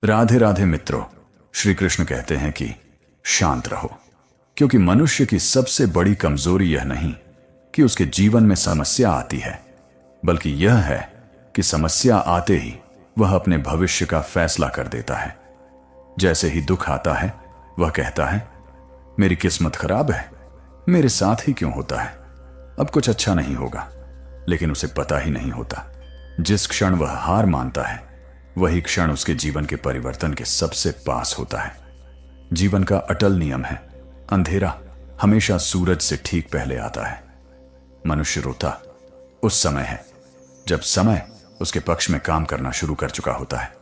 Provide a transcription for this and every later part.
राधे राधे मित्रों। श्री कृष्ण कहते हैं कि शांत रहो, क्योंकि मनुष्य की सबसे बड़ी कमजोरी यह नहीं कि उसके जीवन में समस्या आती है, बल्कि यह है कि समस्या आते ही वह अपने भविष्य का फैसला कर देता है। जैसे ही दुख आता है वह कहता है, मेरी किस्मत खराब है, मेरे साथ ही क्यों होता है, अब कुछ अच्छा नहीं होगा। लेकिन उसे पता ही नहीं होता, जिस क्षण वह हार मानता है वही क्षण उसके जीवन के परिवर्तन के सबसे पास होता है। जीवन का अटल नियम है, अंधेरा हमेशा सूरज से ठीक पहले आता है। मनुष्य रोता उस समय है जब समय उसके पक्ष में काम करना शुरू कर चुका होता है।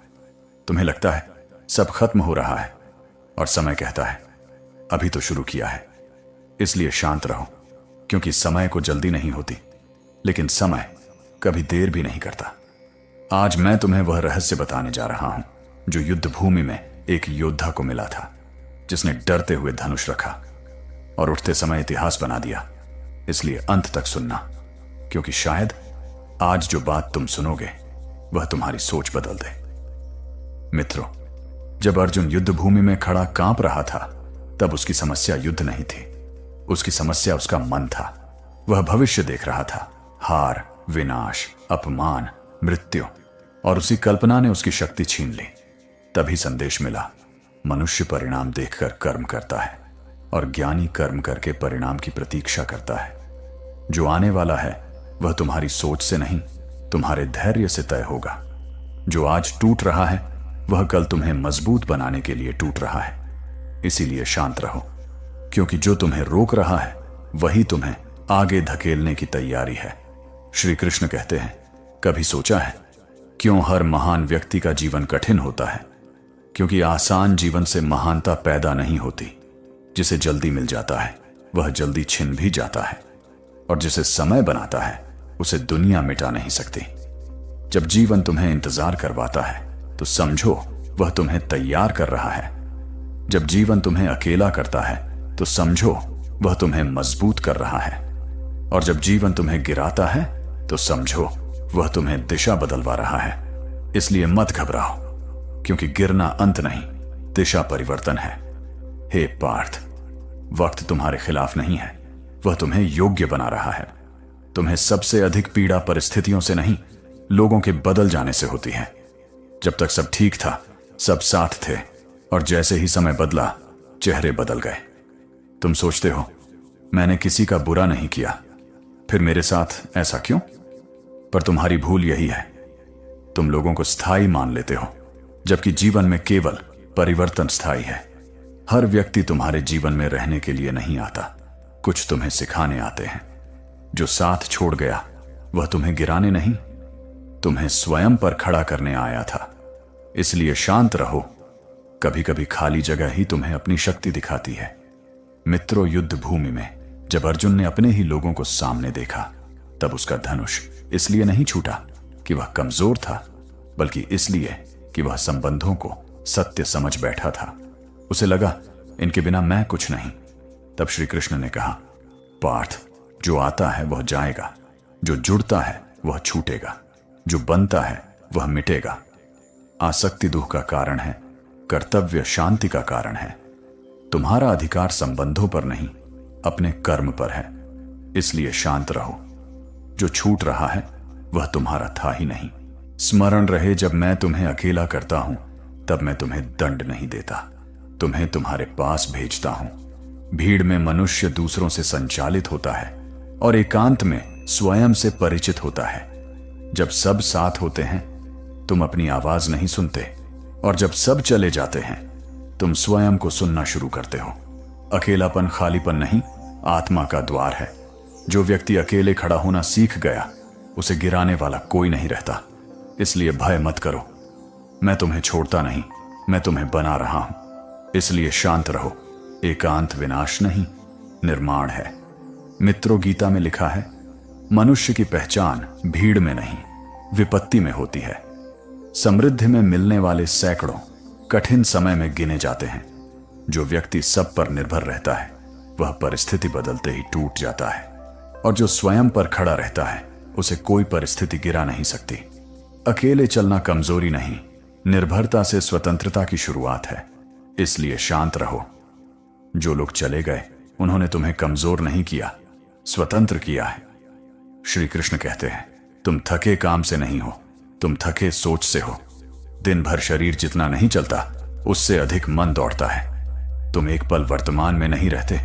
तुम्हें लगता है सब खत्म हो रहा है और समय कहता है अभी तो शुरू किया है। इसलिए शांत रहो, क्योंकि समय को जल्दी नहीं होती, लेकिन समय कभी देर भी नहीं करता। आज मैं तुम्हें वह रहस्य बताने जा रहा हूं जो युद्ध भूमि में एक योद्धा को मिला था, जिसने डरते हुए धनुष रखा और उठते समय इतिहास बना दिया। इसलिए अंत तक सुनना, क्योंकि शायद आज जो बात तुम सुनोगे वह तुम्हारी सोच बदल दे। मित्रों, जब अर्जुन युद्ध भूमि में खड़ा कांप रहा था, तब उसकी समस्या युद्ध नहीं थी, उसकी समस्या उसका मन था। वह भविष्य देख रहा था, हार, विनाश, अपमान, मृत्यु, और उसी कल्पना ने उसकी शक्ति छीन ली। तभी संदेश मिला, मनुष्य परिणाम देखकर कर्म करता है और ज्ञानी कर्म करके परिणाम की प्रतीक्षा करता है। जो आने वाला है वह तुम्हारी सोच से नहीं, तुम्हारे धैर्य से तय होगा। जो आज टूट रहा है वह कल तुम्हें मजबूत बनाने के लिए टूट रहा है। इसीलिए शांत रहो, क्योंकि जो तुम्हें रोक रहा है वही तुम्हें आगे धकेलने की तैयारी है। श्री कृष्ण कहते हैं, कभी सोचा है क्यों हर महान व्यक्ति का जीवन कठिन होता है? क्योंकि आसान जीवन से महानता पैदा नहीं होती। जिसे जल्दी मिल जाता है वह जल्दी छिन भी जाता है, और जिसे समय बनाता है उसे दुनिया मिटा नहीं सकती। जब जीवन तुम्हें इंतजार करवाता है तो समझो वह तुम्हें तैयार कर रहा है। जब जीवन तुम्हें अकेला करता है तो समझो वह तुम्हें मजबूत कर रहा है। और जब जीवन तुम्हें गिराता है तो समझो वह तुम्हें दिशा बदलवा रहा है। इसलिए मत घबराओ, क्योंकि गिरना अंत नहीं, दिशा परिवर्तन है। हे पार्थ, वक्त तुम्हारे खिलाफ नहीं है, वह तुम्हें योग्य बना रहा है। तुम्हें सबसे अधिक पीड़ा परिस्थितियों से नहीं, लोगों के बदल जाने से होती है। जब तक सब ठीक था, सब साथ थे, और जैसे ही समय बदला, चेहरे बदल गए। तुम सोचते हो मैंने किसी का बुरा नहीं किया, फिर मेरे साथ ऐसा क्यों? पर तुम्हारी भूल यही है, तुम लोगों को स्थायी मान लेते हो, जबकि जीवन में केवल परिवर्तन स्थायी है। हर व्यक्ति तुम्हारे जीवन में रहने के लिए नहीं आता, कुछ तुम्हें सिखाने आते हैं। जो साथ छोड़ गया वह तुम्हें गिराने नहीं, तुम्हें स्वयं पर खड़ा करने आया था। इसलिए शांत रहो, कभी कभी खाली जगह ही तुम्हें अपनी शक्ति दिखाती है। मित्रों, युद्ध भूमि में जब अर्जुन ने अपने ही लोगों को सामने देखा, तब उसका धनुष इसलिए नहीं छूटा कि वह कमजोर था, बल्कि इसलिए कि वह संबंधों को सत्य समझ बैठा था। उसे लगा इनके बिना मैं कुछ नहीं। तब श्री कृष्ण ने कहा, पार्थ, जो आता है वह जाएगा, जो जुड़ता है वह छूटेगा, जो बनता है वह मिटेगा। आसक्ति दुख का कारण है, कर्तव्य शांति का कारण है। तुम्हारा अधिकार संबंधों पर नहीं, अपने कर्म पर है। इसलिए शांत रहो। जो छूट रहा है वह तुम्हारा था ही नहीं। स्मरण रहे, जब मैं तुम्हें अकेला करता हूं तब मैं तुम्हें दंड नहीं देता, तुम्हें तुम्हारे पास भेजता हूं। भीड़ में मनुष्य दूसरों से संचालित होता है और एकांत में स्वयं से परिचित होता है। जब सब साथ होते हैं तुम अपनी आवाज नहीं सुनते, और जब सब चले जाते हैं तुम स्वयं को सुनना शुरू करते हो। अकेलापन खालीपन नहीं, आत्मा का द्वार है। जो व्यक्ति अकेले खड़ा होना सीख गया, उसे गिराने वाला कोई नहीं रहता। इसलिए भय मत करो, मैं तुम्हें छोड़ता नहीं, मैं तुम्हें बना रहा हूं। इसलिए शांत रहो। एकांत विनाश नहीं, निर्माण है। मित्रों, गीता में लिखा है, मनुष्य की पहचान भीड़ में नहीं, विपत्ति में होती है। समृद्धि में मिलने वाले सैकड़ों कठिन समय में गिने जाते हैं। जो व्यक्ति सब पर निर्भर रहता है वह परिस्थिति बदलते ही टूट जाता है, और जो स्वयं पर खड़ा रहता है उसे कोई परिस्थिति गिरा नहीं सकती। अकेले चलना कमजोरी नहीं, निर्भरता से स्वतंत्रता की शुरुआत है, इसलिए शांत रहो। जो लोग चले गए उन्होंने तुम्हें कमजोर नहीं किया, स्वतंत्र किया है। श्री कृष्ण कहते हैं, तुम थके काम से नहीं हो, तुम थके सोच से हो। दिन भर शरीर जितना नहीं चलता उससे अधिक मन दौड़ता है। तुम एक पल वर्तमान में नहीं रहते,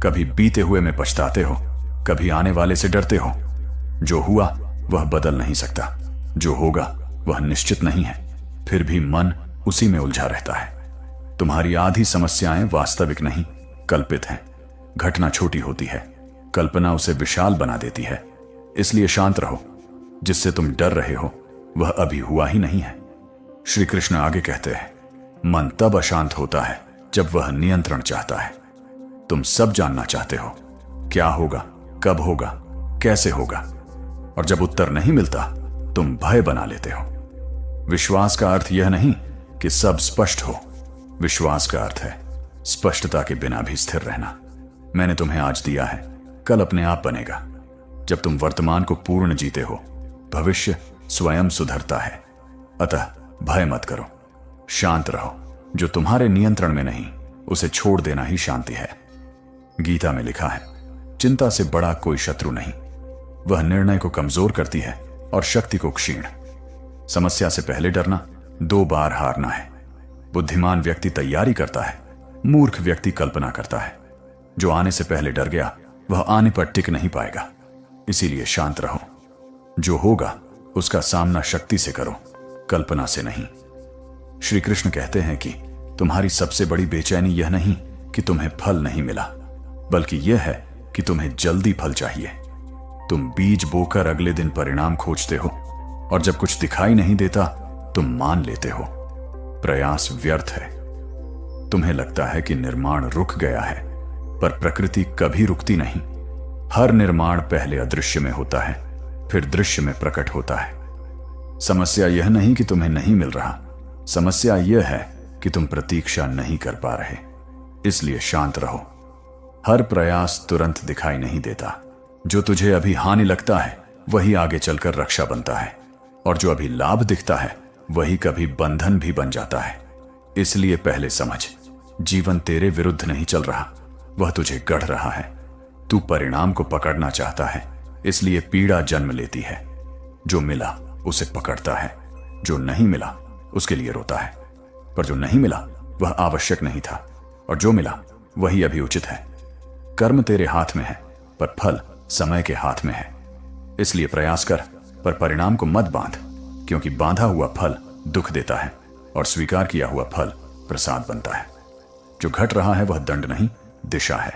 कभी बीते हुए में पछताते हो, कभी आने वाले से डरते हो। जो हुआ वह बदल नहीं सकता, जो होगा वह निश्चित नहीं है, फिर भी मन उसी में उलझा रहता है। तुम्हारी आधी समस्याएं वास्तविक नहीं, कल्पित हैं। घटना छोटी होती है, कल्पना उसे विशाल बना देती है। इसलिए शांत रहो। जिससे तुम डर रहे हो वह अभी हुआ ही नहीं है। श्री कृष्ण आगे कहते हैं, मन तब अशांत होता है जब वह नियंत्रण चाहता है। तुम सब जानना चाहते हो, क्या होगा, कब होगा, कैसे होगा, और जब उत्तर नहीं मिलता तुम भय बना लेते हो। विश्वास का अर्थ यह नहीं कि सब स्पष्ट हो, विश्वास का अर्थ है स्पष्टता के बिना भी स्थिर रहना। मैंने तुम्हें आज दिया है, कल अपने आप बनेगा। जब तुम वर्तमान को पूर्ण जीते हो, भविष्य स्वयं सुधरता है। अतः भय मत करो, शांत रहो। जो तुम्हारे नियंत्रण में नहीं उसे छोड़ देना ही शांति है। गीता में लिखा है, चिंता से बड़ा कोई शत्रु नहीं, वह निर्णय को कमजोर करती है और शक्ति को क्षीण। समस्या से पहले डरना 2 बार हारना है। बुद्धिमान व्यक्ति तैयारी करता है, मूर्ख व्यक्ति कल्पना करता है। जो आने से पहले डर गया वह आने पर टिक नहीं पाएगा। इसीलिए शांत रहो। जो होगा उसका सामना शक्ति से करो, कल्पना से नहीं। श्री कृष्ण कहते हैं कि तुम्हारी सबसे बड़ी बेचैनी यह नहीं कि तुम्हें फल नहीं मिला, बल्कि यह है कि तुम्हें जल्दी फल चाहिए। तुम बीज बोकर अगले दिन परिणाम खोजते हो, और जब कुछ दिखाई नहीं देता तुम मान लेते हो प्रयास व्यर्थ है। तुम्हें लगता है कि निर्माण रुक गया है, पर प्रकृति कभी रुकती नहीं। हर निर्माण पहले अदृश्य में होता है, फिर दृश्य में प्रकट होता है। समस्या यह नहीं कि तुम्हें नहीं मिल रहा, समस्या यह है कि तुम प्रतीक्षा नहीं कर पा रहे। इसलिए शांत रहो। हर प्रयास तुरंत दिखाई नहीं देता। जो तुझे अभी हानि लगता है वही आगे चलकर रक्षा बनता है, और जो अभी लाभ दिखता है वही कभी बंधन भी बन जाता है। इसलिए पहले समझ, जीवन तेरे विरुद्ध नहीं चल रहा, वह तुझे गढ़ रहा है। तू परिणाम को पकड़ना चाहता है, इसलिए पीड़ा जन्म लेती है। जो मिला उसे पकड़ता है, जो नहीं मिला उसके लिए रोता है। पर जो नहीं मिला वह आवश्यक नहीं था, और जो मिला वही अभी उचित है। कर्म तेरे हाथ में है, पर फल समय के हाथ में है। इसलिए प्रयास कर, पर परिणाम को मत बांध, क्योंकि बांधा हुआ फल दुख देता है और स्वीकार किया हुआ फल प्रसाद बनता है। जो घट रहा है वह दंड नहीं, दिशा है।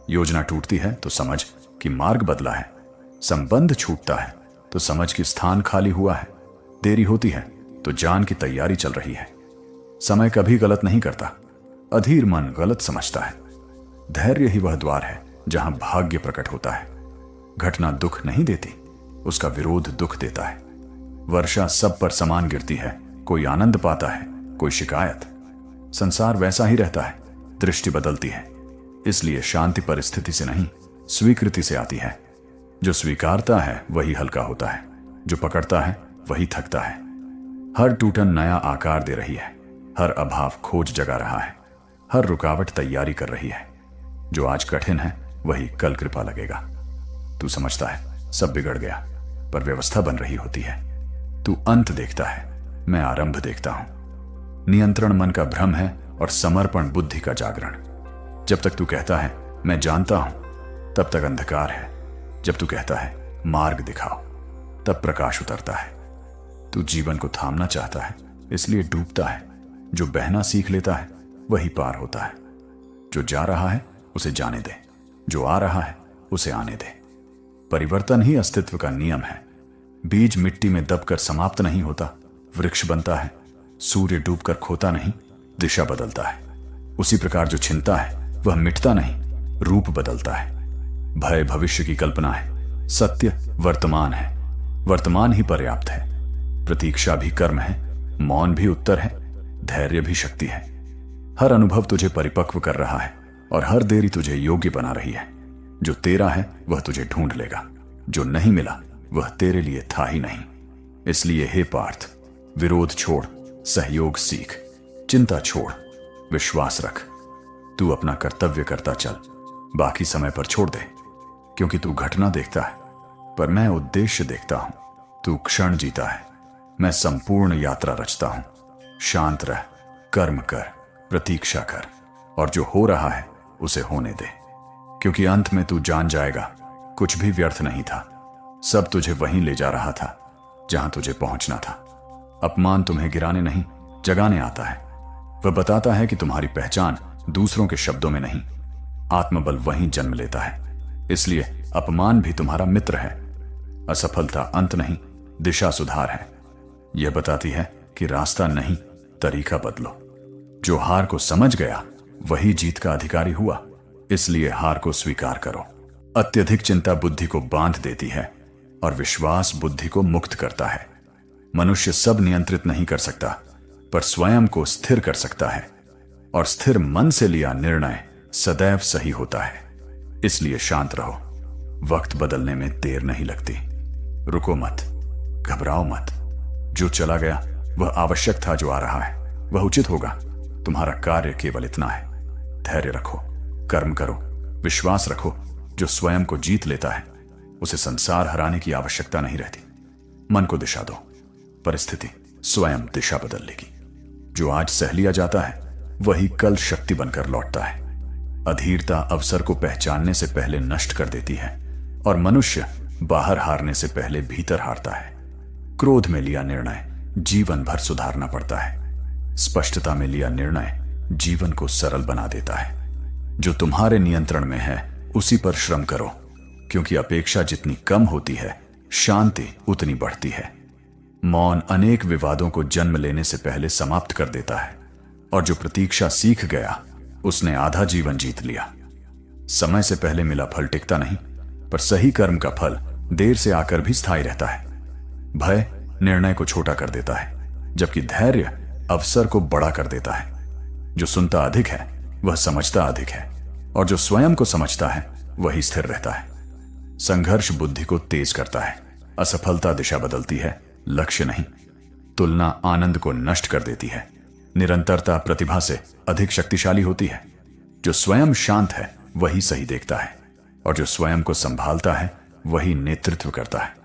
योजना टूटती है तो समझ कि मार्ग बदला है। संबंध छूटता है तो समझ कि स्थान खाली हुआ है। देरी होती है तो जान की तैयारी चल रही है। समय कभी गलत नहीं करता, अधीर मन गलत समझता है। धैर्य ही वह द्वार है जहां भाग्य प्रकट होता है। घटना दुख नहीं देती, उसका विरोध दुख देता है। वर्षा सब पर समान गिरती है, कोई आनंद पाता है, कोई शिकायत। संसार वैसा ही रहता है, दृष्टि बदलती है। इसलिए शांति परिस्थिति से नहीं, स्वीकृति से आती है। जो स्वीकारता है वही हल्का होता है, जो पकड़ता है वही थकता है। हर टूटन नया आकार दे रही है, हर अभाव खोज जगा रहा है, हर रुकावट तैयारी कर रही है। जो आज कठिन है वही कल कृपा लगेगा। तू समझता है सब बिगड़ गया, पर व्यवस्था बन रही होती है। तू अंत देखता है, मैं आरंभ देखता हूं। नियंत्रण मन का भ्रम है और समर्पण बुद्धि का जागरण। जब तक तू कहता है मैं जानता हूं, तब तक अंधकार है। जब तू कहता है मार्ग दिखाओ, तब प्रकाश उतरता है। तू जीवन को थामना चाहता है, इसलिए डूबता है। जो बहना सीख लेता है वही पार होता है। जो जा रहा है उसे जाने दे, जो आ रहा है उसे आने दे। परिवर्तन ही अस्तित्व का नियम है। बीज मिट्टी में दबकर समाप्त नहीं होता, वृक्ष बनता है। सूर्य डूबकर खोता नहीं, दिशा बदलता है। उसी प्रकार जो छिनता है वह मिटता नहीं, रूप बदलता है। भय भविष्य की कल्पना है, सत्य वर्तमान है। वर्तमान ही पर्याप्त है। प्रतीक्षा भी कर्म है, मौन भी उत्तर है, धैर्य भी शक्ति है। हर अनुभव तुझे परिपक्व कर रहा है और हर देरी तुझे योग्य बना रही है। जो तेरा है वह तुझे ढूंढ लेगा, जो नहीं मिला वह तेरे लिए था ही नहीं। इसलिए हे पार्थ, विरोध छोड़, सहयोग सीख, चिंता छोड़, विश्वास रख। तू अपना कर्तव्य करता चल, बाकी समय पर छोड़ दे। क्योंकि तू घटना देखता है, पर मैं उद्देश्य देखता हूं। तू क्षण जीता है, मैं संपूर्ण यात्रा रचता हूं। शांत रह, कर्म कर, प्रतीक्षा कर, और जो हो रहा है उसे होने दे। क्योंकि अंत में तू जान जाएगा, कुछ भी व्यर्थ नहीं था। सब तुझे वहीं ले जा रहा था जहां तुझे पहुंचना था। अपमान तुम्हें गिराने नहीं, जगाने आता है। वह बताता है कि तुम्हारी पहचान दूसरों के शब्दों में नहीं, आत्मबल वहीं जन्म लेता है। इसलिए अपमान भी तुम्हारा मित्र है। असफलता अंत नहीं, दिशा सुधार है। यह बताती है कि रास्ता नहीं, तरीका बदलो। जो हार को समझ गया वही जीत का अधिकारी हुआ। इसलिए हार को स्वीकार करो। अत्यधिक चिंता बुद्धि को बांध देती है और विश्वास बुद्धि को मुक्त करता है। मनुष्य सब नियंत्रित नहीं कर सकता, पर स्वयं को स्थिर कर सकता है, और स्थिर मन से लिया निर्णय सदैव सही होता है। इसलिए शांत रहो। वक्त बदलने में देर नहीं लगती। रुको मत, घबराओ मत। जो चला गया वह आवश्यक था, जो आ रहा है वह उचित होगा। तुम्हारा कार्य केवल इतना है। धैर्य रखो, कर्म करो, विश्वास रखो। जो स्वयं को जीत लेता है उसे संसार हराने की आवश्यकता नहीं रहती। मन को दिशा दो, परिस्थिति स्वयं दिशा बदल लेगी। जो आज सह लिया जाता है वही कल शक्ति बनकर लौटता है। अधीरता अवसर को पहचानने से पहले नष्ट कर देती है, और मनुष्य बाहर हारने से पहले भीतर हारता है। क्रोध में लिया निर्णय जीवन भर सुधारना पड़ता है। स्पष्टता में लिया निर्णय जीवन को सरल बना देता है। जो तुम्हारे नियंत्रण में है उसी पर श्रम करो, क्योंकि अपेक्षा जितनी कम होती है शांति उतनी बढ़ती है। मौन अनेक विवादों को जन्म लेने से पहले समाप्त कर देता है, और जो प्रतीक्षा सीख गया उसने आधा जीवन जीत लिया। समय से पहले मिला फल टिकता नहीं, पर सही कर्म का फल देर से आकर भी स्थायी रहता है। भय निर्णय को छोटा कर देता है, जबकि धैर्य अवसर को बड़ा कर देता है। जो सुनता अधिक है वह समझता अधिक है, और जो स्वयं को समझता है वही स्थिर रहता है। संघर्ष बुद्धि को तेज करता है। असफलता दिशा बदलती है, लक्ष्य नहीं। तुलना आनंद को नष्ट कर देती है। निरंतरता प्रतिभा से अधिक शक्तिशाली होती है। जो स्वयं शांत है वही सही देखता है, और जो स्वयं को संभालता है वही नेतृत्व करता है।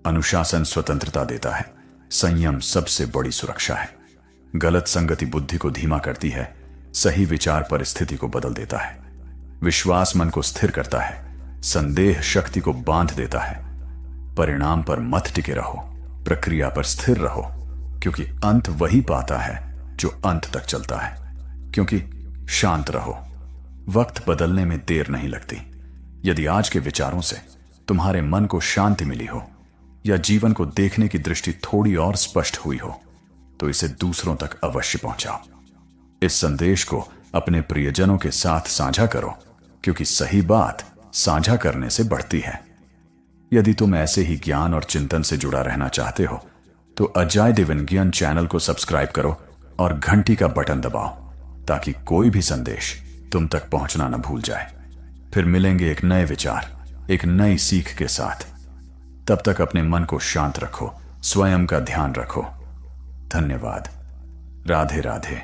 अनुशासन स्वतंत्रता देता है। संयम सबसे बड़ी सुरक्षा है। गलत संगति बुद्धि को धीमा करती है, सही विचार परिस्थिति को बदल देता है। विश्वास मन को स्थिर करता है, संदेह शक्ति को बांध देता है। परिणाम पर मत टिके रहो, प्रक्रिया पर स्थिर रहो, क्योंकि अंत वही पाता है जो अंत तक चलता है। क्योंकि शांत रहो, वक्त बदलने में देर नहीं लगती। यदि आज के विचारों से तुम्हारे मन को शांति मिली हो, या जीवन को देखने की दृष्टि थोड़ी और स्पष्ट हुई हो, तो इसे दूसरों तक अवश्य पहुंचाओ। इस संदेश को अपने प्रियजनों के साथ साझा करो, क्योंकि सही बात साझा करने से बढ़ती है। यदि तुम ऐसे ही ज्ञान और चिंतन से जुड़ा रहना चाहते हो, तो अजय दिव्यज्ञान चैनल को सब्सक्राइब करो और घंटी का बटन दबाओ, ताकि कोई भी संदेश तुम तक पहुंचना न भूल जाए। फिर मिलेंगे एक नए विचार, एक नई सीख के साथ। तब तक अपने मन को शांत रखो, स्वयं का ध्यान रखो। धन्यवाद। राधे राधे।